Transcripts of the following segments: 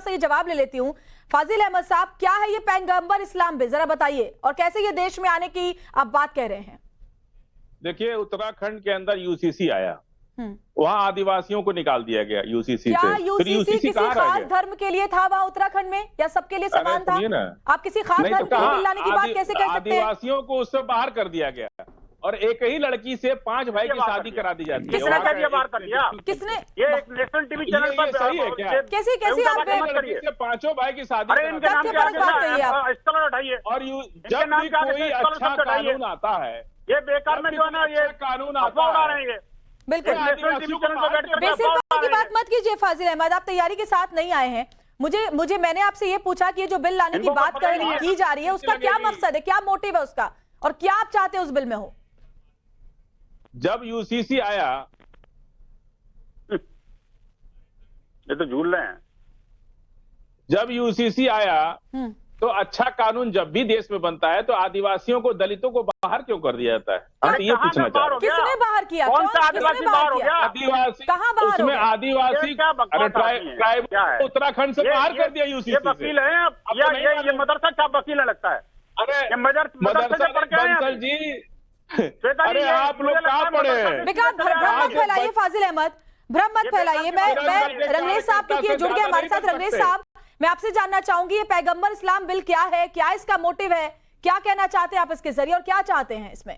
सा ये जवाब ले लेती हूँ। फाजिल अहमद साहब, क्या है ये पैगंबर इस्लाम बिल, जरा बताइए, और कैसे ये देश में आने की आप बात कह रहे हैं? देखिए, उत्तराखंड के अंदर यूसीसी आया, वहां आदिवासियों को निकाल दिया गया यूसीसी से। क्या यूसीसी किसी खास धर्म के लिए था वहां उत्तराखंड में, या सबके लिए समान था? आप किसी खास धर्म के लिए बिल लाने की बात कैसे कर सकते हैं? आदिवासियों को उससे बाहर कर दिया गया और एक ही लड़की से 5 भाई की शादी करा दी जाती है। किसने बाहर कर दिया? किसने? ये एक नेशनल टीवी चैनल पर सही है क्या? कैसी आप लड़की से 5 भाई की शादी? अरे इनके नाम क्या उठाइए। और जब भी कोई अच्छा कानून आता है, ये बेकार में जो है ना, ये कानून उड़ा रहे हैं। बिल्कुल की बात मत कीजिए फाजिल अहमद, आप तैयारी के साथ नहीं आए हैं। मुझे मैंने आपसे ये पूछा कि ये जो बिल लाने की बात की जा रही है, उसका क्या मकसद है, क्या मोटिव है उसका, और क्या आप चाहते हैं उस बिल में हो? जब यूसीसी आया, ये तो झूल रहे हैं। जब यूसीसी आया तो अच्छा कानून जब भी देश में बनता है तो आदिवासियों को, दलितों को बाहर क्यों कर दिया जाता है? हम तो ये पूछना चाह रहे हैं। किसने बाहर किया? कौन सा आदिवासी बाहर हो गया? आदिवासी कहाँ बाहर? उसमें आदिवासी ट्राइब उत्तराखंड से बाहर कर दिया यूसीसी। ये वकील है ये मदरसा क्या वकील लगता है? अरे मदरसा बंसल जी, अरे आप लोग कहाँ पढ़े हैं? भ्रम मत फैलाइए फाजिल अहमद, भ्रम मत फैलाइए। मैं रंगरेज साहब क्योंकि जुड़ गए हमारे साथ। रंगरेज साहब, मैं आपसे जानना चाहूंगी ये पैगंबर इस्लाम बिल क्या है, क्या इसका मोटिव है, क्या कहना चाहते हैं आप इसके जरिए, और क्या चाहते हैं इसमें?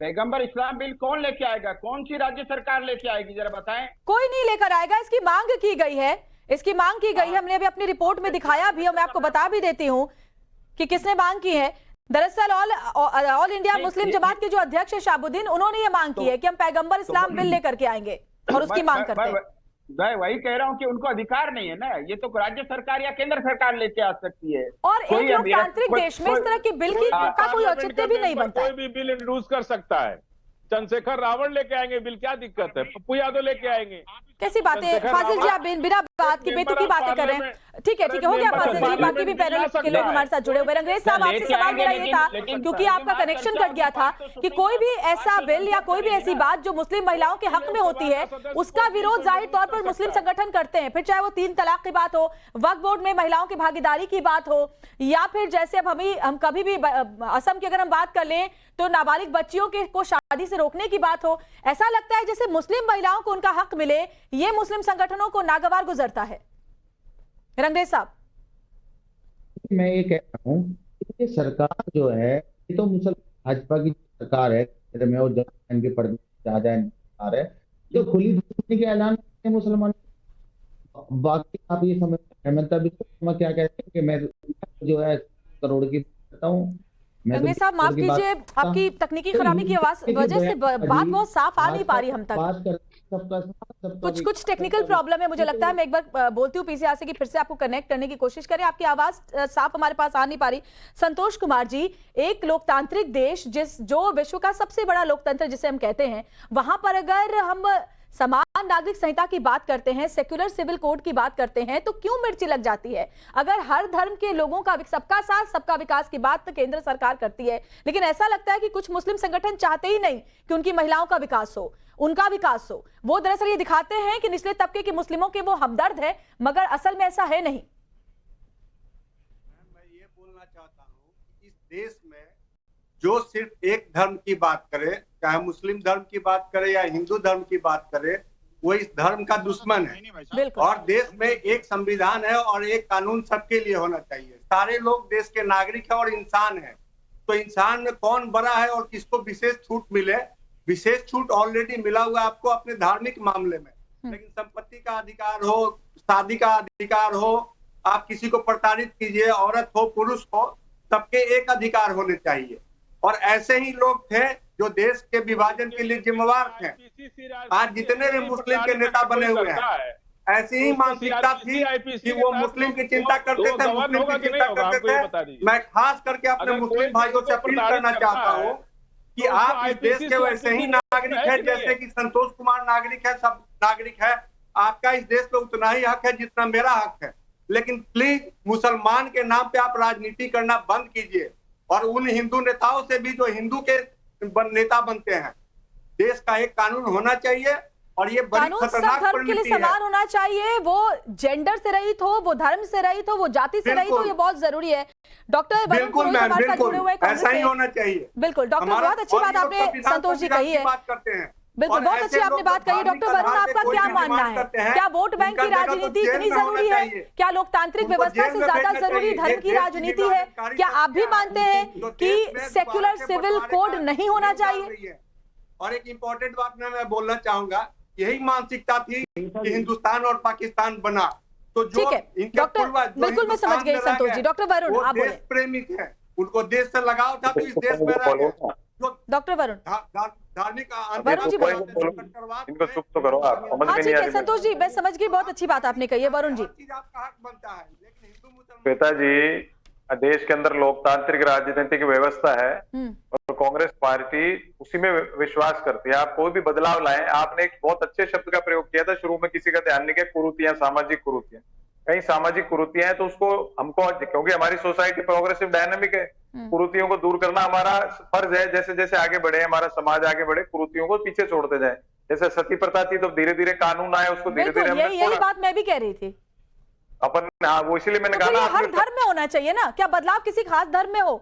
पैगंबर इस्लाम बिल कौन लेके आएगा? कौन सी राज्य सरकार लेके आएगी, जरा बताएं। कोई नहीं लेकर आएगा, इसकी मांग की गई है, इसकी मांग की गई है। हमने अभी अपनी रिपोर्ट में दिखाया भी, और मैं आपको बता भी देती हूँ कि किसने मांग की है। दरअसल ऑल इंडिया मुस्लिम जमात के जो अध्यक्ष है शाहबुद्दीन, उन्होंने ये मांग की है कि हम पैगंबर इस्लाम बिल लेकर के आएंगे, और उसकी मांग करते हैं। मैं वही कह रहा हूँ कि उनको अधिकार नहीं है ना, ये तो राज्य सरकार या केंद्र सरकार लेके आ सकती है। और एक लोकतांत्रिक देश में इस तरह की बिल का कोई औचित्य भी नहीं बनता। कोई भी बिल इंट्रोड्यूस कर सकता है। चंद्रशेखर रावण लेके आएंगे बिल, क्या दिक्कत है? पप्पू यादव लेके आएंगे। कैसी बातें फाजिल जी, आप बिना बात की बेतुकी बातें कर रहे हैं। ठीक है हो गया फाजिल जी, बाकी भी पैनल के लोग हमारे साथ जुड़े हुए। रंगरेज साहब, आपसे सवाल मेरा ये था, क्योंकि आपका कनेक्शन कट गया था, कि कोई भी ऐसा बिल या कोई भी ऐसी बात जो मुस्लिम महिलाओं के हक में होती है, उसका विरोध जाहिर तौर पर मुस्लिम संगठन करते हैं, फिर चाहे वो 3 तलाक की बात हो, वक्फ बोर्ड में महिलाओं की भागीदारी की बात हो, या फिर जैसे अब हम कभी भी असम की अगर हम बात कर लें तो नाबालिग बच्चियों को शादी से रोकने की बात हो, ऐसा लगता है जैसे मुस्लिम महिलाओं को उनका हक मिले, ये मुस्लिम संगठनों को नागवार गुजरता है। रंगरेज साहब, मैं ये कह रहा हूँ कि सरकार जो है, ये तो भाजपा की सरकार है, के सरकार है जो खुली दुश्मनी के ऐलान करते हैं मुसलमान। बाकी आप ये समझ क्या कहते हैं कि मैं जो है करोड़ की करता हूँ। रंगरेज साहब, माफ कीजिए, आपकी तकनीकी खराबी की वजह से बात बहुत साफ आ नहीं पा रही हम तक। कुछ टेक्निकल प्रॉब्लम है मुझे लगता है। मैं एक बार बोलती हूँ पीसीआर से कि फिर से आपको कनेक्ट करने की कोशिश करें, आपकी आवाज साफ हमारे पास आ नहीं पा रही। संतोष कुमार जी, एक लोकतांत्रिक देश जो विश्व का सबसे बड़ा लोकतंत्र जिसे हम कहते हैं, वहां पर अगर हम समान नागरिक संहिता की बात करते हैं, सेक्युलर सिविल कोड की बात करते हैं, तो क्यों मिर्ची लग जाती है? अगर हर धर्म के लोगों का सबका साथ सबका विकास की बात तो केंद्र सरकार करती है, लेकिन ऐसा लगता है कि कुछ मुस्लिम संगठन चाहते ही नहीं कि उनकी महिलाओं का विकास हो, उनका विकास हो। वो दरअसल ये दिखाते हैं कि निचले तबके के मुस्लिमों के वो हमदर्द है, मगर असल में ऐसा है नहीं। मैं ये बोलना चाहता हूँ, इस देश में जो सिर्फ एक धर्म की बात करे, चाहे मुस्लिम धर्म की बात करे या हिंदू धर्म की बात करे, वो इस धर्म का दुश्मन है। और देश में एक संविधान है और एक कानून सबके लिए होना चाहिए। सारे लोग देश के नागरिक हैं और इंसान हैं। तो इंसान में कौन बड़ा है और किसको विशेष छूट मिले? विशेष छूट ऑलरेडी मिला हुआ आपको अपने धार्मिक मामले में, लेकिन संपत्ति का अधिकार हो, शादी का अधिकार हो, आप किसी को प्रताड़ित कीजिए, औरत हो पुरुष हो, सबके एक अधिकार होने चाहिए। और ऐसे ही लोग थे जो देश के विभाजन के लिए जिम्मेवार थे। आज जितने भी मुस्लिम के नेता बने हुए हैं, ऐसी ही मानसिकता थी कि वो मुस्लिम की चिंता करते थे, मुस्लिम की चिंता करते थे। मैं खास करके अपने मुस्लिम भाइयों से अपील करना चाहता हूँ कि आप इस देश के वैसे ही नागरिक हैं जैसे कि संतोष कुमार नागरिक है, सब नागरिक है। आपका इस देश में उतना ही हक है जितना मेरा हक है। लेकिन प्लीज मुसलमान के नाम पे आप राजनीति करना बंद कीजिए, और उन हिंदू नेताओं से भी जो हिंदू के नेता बनते हैं। देश का एक कानून होना चाहिए और ये बड़ी कानून सब खतरनाक धर्म के लिए परिणति है। समान होना चाहिए, वो जेंडर से रहित हो, वो धर्म से रहित हो, वो जाति से रहित हो, ये बहुत जरूरी है। डॉक्टर वरुण बिल्कुल पुरोहित मैम, हमारे साथ जुड़े हुए हैं बिल्कुल कांग्रेस ऐसा ही से। होना चाहिए। बिल्कुल डॉक्टर, हमारा- बहुत अच्छी और बात ये लोग आपने संविधान संतोष जी संविधान कही की है। बात करते हैं। बिल्कुल और बहुत ऐसे अच्छी आपने लोग बात कही है। धार्मिक डॉक्टर वरुण, आधार पे आपका कोई क्या भी मानना डिमांड है? करते हैं, क्या वोट बैंक उनका की जगह तो राजनीति जेल इतनी में होना जरूरी है? चाहिए। क्या लोकतांत्रिक उनको व्यवस्था जेल से में ज्यादा भेजना जरूरी चाहिए। धर्म ये की देश राजनीति की है? निवारणकारी क्या आप भी शक्तियां मानते हैं जो कि देश में सेक्युलर दोबारा से सिविल बंटवारे कोड का नहीं होना नींव डाल चाहिए? रही है। और एक इम्पोर्टेंट बात मैं बोलना चाहूंगा, यही मानसिकता थी कि हिंदुस्तान और पाकिस्तान बना, तो जो ठीक है इनके डॉक्टर, पूर्वज जो बिल्कुल मैं समझ हिंदुस्तान गई में रह संतोष गए, जी। डॉक्टर वरुण वो आप देश बोले। प्रेमिक है, उनको देश से लगाव था, तो इस देश में रह गए। जो डॉक्टर वरुण, धार्मिक वरुण जी बोलो। इनको चुप तो करो आप, समझ हाँ में ठीक नहीं आ है रही संतोष जी, मैं समझ गई, बहुत अच्छी बात आपने कही है। वरुण जी, हर चीज आपका हक बनता है, लेकिन हिंदू मुसलमान श्वेता जी, देश के अंदर लोकतांत्रिक राजनीतिक व्यवस्था है और कांग्रेस पार्टी उसी में विश्वास करती है। आप कोई भी बदलाव लाएं, आपने एक बहुत अच्छे शब्द का प्रयोग किया था शुरू में, किसी का ध्यान नहीं किया, कुरीतियां, सामाजिक कुरीतियां। कहीं सामाजिक कुरीतियां हैं तो उसको हमको, क्योंकि हमारी सोसाइटी प्रोग्रेसिव डायनामिक है, कुरीतियों को दूर करना हमारा फर्ज है। जैसे जैसे आगे बढ़े, हमारा समाज आगे बढ़े, कुरीतियों को पीछे छोड़ते जाए। जैसे सती प्रथा थी तो धीरे धीरे कानून आए, उसको धीरे धीरे बिल्कुल हमने यही छोड़ा। बात मैं भी कह रही थी। अपन वो इसीलिए मैंने तो कहा फिर ना, ये हर आपने- धर्म में होना चाहिए ना? क्या बदलाव किसी खास धर्म में हो?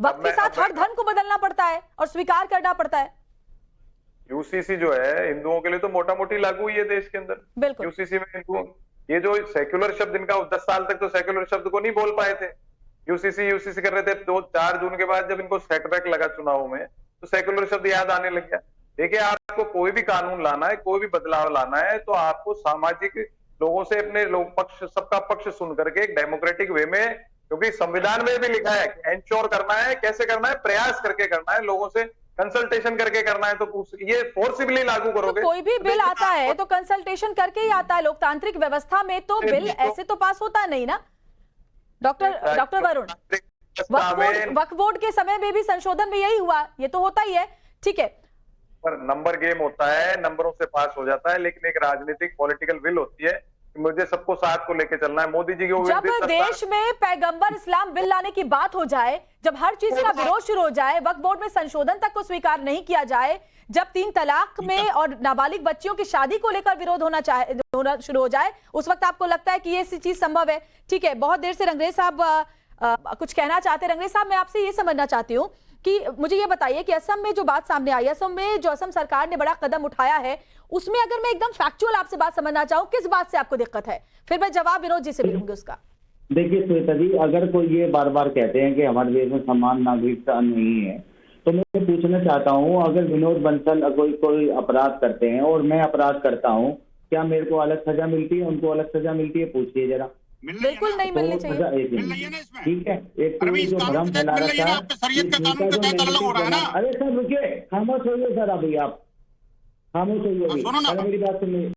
वक्त के साथ हर धर्म को बदलना पड़ता है और स्वीकार करना पड़ता है। यूसीसी जो है हिंदुओं के लिए तो मोटा मोटी लागू हुई है देश के अंदर। बिल्कुल यूसीसी में हिंदुओं, ये जो सेक्युलर शब्द, इनका 10 साल तक तो सेक्युलर शब्द को नहीं बोल पाए थे, यूसीसी कर रहे थे। 4 जून के बाद जब इनको सेटबैक लगा चुनाव में, तो सेक्युलर शब्द याद आने लग गया। देखिए, आपको कोई भी कानून लाना है, कोई भी बदलाव लाना है, तो आपको सामाजिक लोगों से अपने लोग पक्ष, सबका पक्ष सुन करके एक डेमोक्रेटिक वे में, क्योंकि संविधान में भी लिखा है कि एंश्योर करना है, कैसे करना है, प्रयास करके करना है, लोगों से कंसल्टेशन करके करना है। तो ये फोर्सिबली लागू तो करोगे, कोई भी बिल आता है तो कंसल्टेशन करके ही आता है। लोकतांत्रिक व्यवस्था में तो बिल ऐसे तो पास होता नहीं ना डॉक्टर वरुण। वक्फ बोर्ड के समय में भी संशोधन में यही हुआ, ये तो होता ही है। ठीक है, पर नंबर गेम होता है, नंबरों से पास हो जाता है, लेकिन एक राजनीतिक पॉलिटिकल विल होती है कि मुझे सबको साथ को लेके चलना है। मोदी जी की जब देश में पैगंबर इस्लाम बिल लाने की बात हो जाए, जब हर चीज का विरोध शुरू हो जाए, वक्फ बोर्ड में संशोधन तक को स्वीकार नहीं किया जाए, जब 3 तलाक में और नाबालिग बच्चियों की शादी को लेकर विरोध होना शुरू हो जाए, उस वक्त आपको लगता है कि ये चीज संभव है? ठीक है, बहुत देर से रंगरेज साहब कुछ कहना चाहते हैं। रंगरेज साहब, मैं आपसे ये समझना चाहती हूँ कि मुझे ये बताइए कि असम में जो बात सामने आई, असम में जो असम सरकार ने बड़ा कदम उठाया है, उसमें अगर मैं एकदम फैक्चुअल आपसे बात समझना चाहूँ, किस बात से आपको दिक्कत है? फिर मैं जवाब विनोद जी से मिलूंगी उसका। देखिए श्वेता जी, अगर कोई ये बार बार कहते हैं कि हमारे देश में समान नागरिकता नहीं है, तो मैं पूछना चाहता हूँ, अगर विनोद बंसल कोई अपराध करते हैं और मैं अपराध करता हूँ, क्या मेरे को अलग सजा मिलती है, उनको अलग सजा मिलती है? पूछिए जरा। बिल्कुल नहीं मिलनी चाहिए। ठीक है, एक तो जो भ्रम फैला रखा है, अरे सर रुकिए, खामोश होइए सर, अभी आप खामोश होइए, अरे मेरी बात सुनिए।